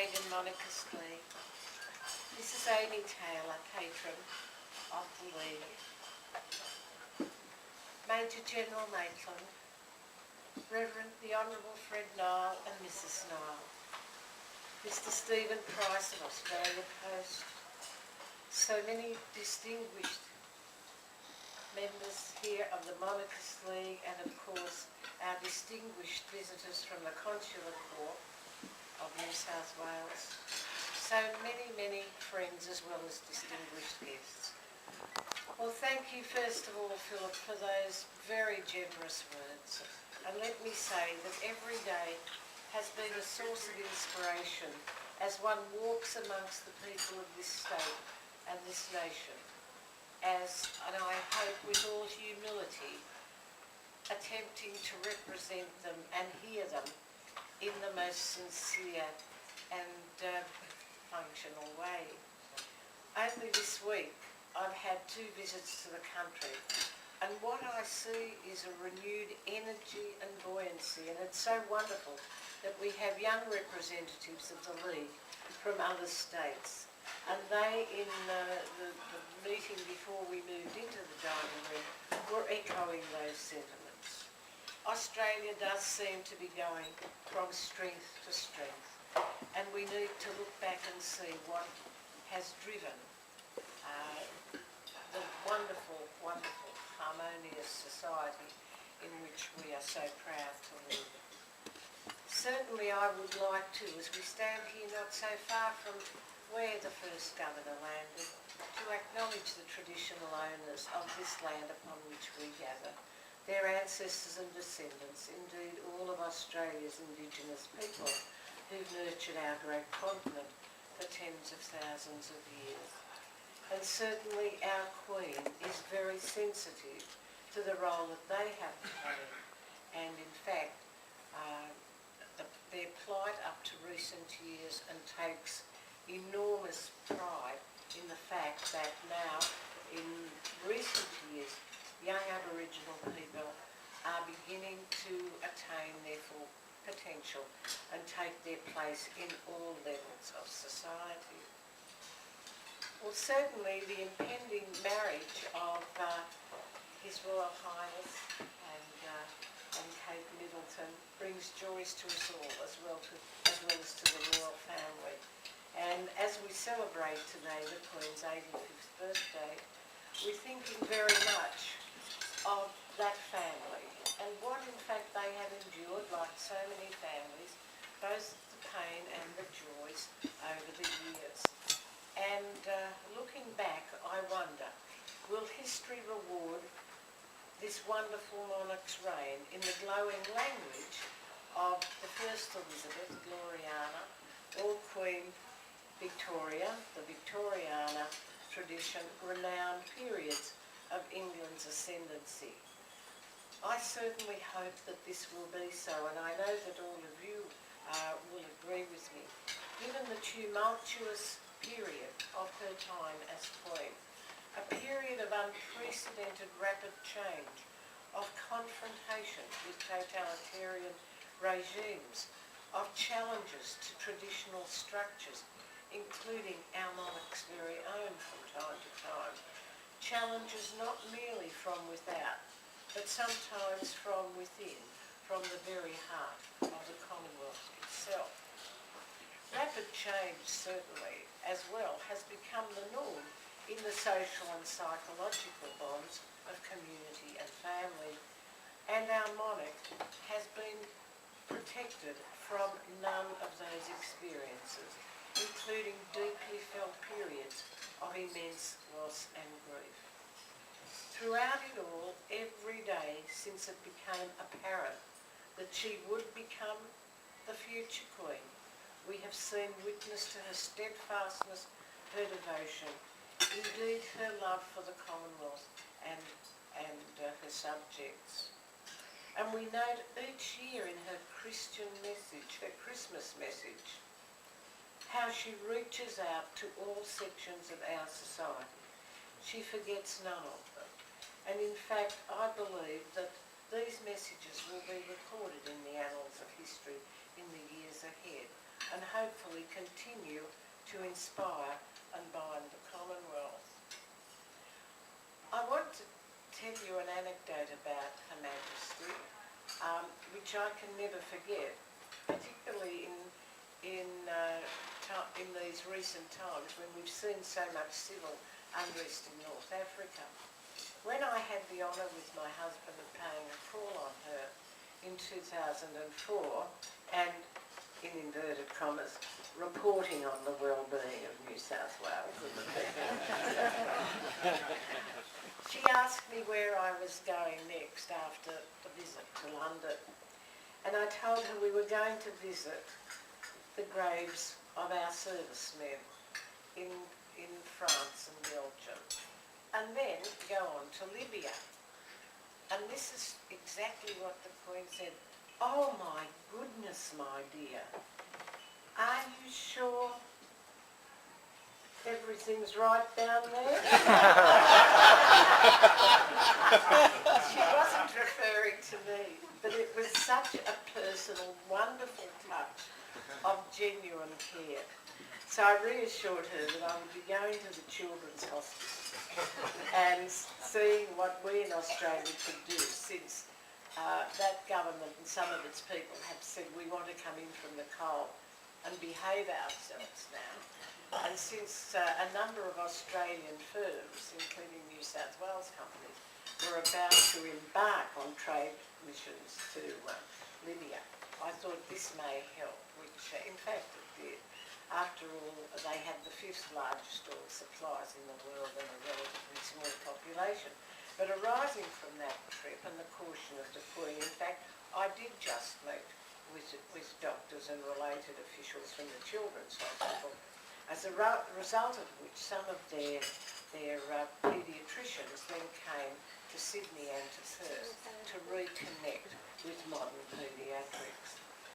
Maid and Monica's League. This is Amy Taylor, patron of the League. Major General Maitland, Reverend the Honourable Fred Nile and Mrs Nile, Mr Stephen Price of Australia Post, so many distinguished members here of the Monarchist League, and of course our distinguished visitors from the Consular Corps of New South Wales. So many friends as well as distinguished guests. Well, thank you first of all, Philip, for those very generous words. And let me say that every day has been a source of inspiration as one walks amongst the people of this state and this nation, and I hope with all humility, attempting to represent them and hear them in the most sincere and functional way. Only this week I've had 2 visits to the country, and what I see is a renewed energy and buoyancy, and it's so wonderful that we have young representatives of the League from other states, and they in the meeting before we moved into the dining room were echoing those sentiments. Australia does seem to be going from strength to strength, and we need to look back and see what has driven the wonderful, harmonious society in which we are so proud to live. Certainly I would like to, as we stand here not so far from where the first governor landed, to acknowledge the traditional owners of this land upon which we gather, their ancestors and descendants, indeed all of Australia's Indigenous people who've nurtured our great continent for tens of thousands of years. And certainly our Queen is very sensitive to the role that they have played, and in fact their plight up to recent years, and takes enormous pride in the fact that now in recent years young Aboriginal people are beginning to attain their full potential and take their place in all levels of society. Well, certainly the impending marriage of His Royal Highness and Kate Middleton brings joys to us all, as well as to the royal family. And as we celebrate today the Queen's 85th birthday, we're thinking very much of that family and what in fact they have endured, like so many families, both the pain and the joys over the years. And looking back, I wonder, will history reward this wonderful monarch's reign in the glowing language of the First Elizabeth, Gloriana, or Queen Victoria, the Victoriana tradition, renowned periods of England's ascendancy? I certainly hope that this will be so, and I know that all of you will agree with me. Given the tumultuous period of her time as Queen, a period of unprecedented rapid change, of confrontation with totalitarian regimes, of challenges to traditional structures, including our monarch's very own from time to time, challenges not merely from without, but sometimes from within, from the very heart of the Commonwealth itself. Rapid change, certainly, as well, has become the norm in the social and psychological bonds of community and family, and our monarch has been protected from none of those experiences, including deeply felt periods of immense loss and grief. Throughout it all, every day since it became apparent that she would become the future Queen, we have seen witness to her steadfastness, her devotion, indeed her love for the Commonwealth and her subjects. And we note each year in her Christian message, her Christmas message, how she reaches out to all sections of our society. She forgets none of them. And in fact, I believe that these messages will be recorded in the annals of history in the years ahead. and hopefully continue to inspire and bind the Commonwealth. I want to tell you an anecdote about Her Majesty, which I can never forget, particularly in these recent times when we've seen so much civil unrest in North Africa. When I had the honour with my husband of paying a call on her in 2004 and, in inverted commas, reporting on the well-being of New South Wales and the people. She asked me where I was going next after the visit to London, and I told her we were going to visit the graves of our servicemen in France and Belgium, and then go on to Libya. And this is exactly what the Queen said. "Oh my goodness, my dear, are you sure everything's right down there?" She wasn't referring to me, but it was such a personal, wonderful touch of genuine care. So I reassured her that I would be going to the Children's Hospice and seeing what we in Australia could do, since that government and some of its people have said we want to come in from the cold and behave ourselves now. And since a number of Australian firms, including New South Wales companies, were about to embark on trade missions to Libya, I thought this may help, which in fact it did. After all, they had the 5th largest oil supplies in the world and a relatively small population. But arising from that trip and the caution of deploying, in fact, I did just meet with doctors and related officials from the Children's Hospital, as a result of which some of their paediatricians then came to Sydney and to Perth to reconnect with modern paediatrics.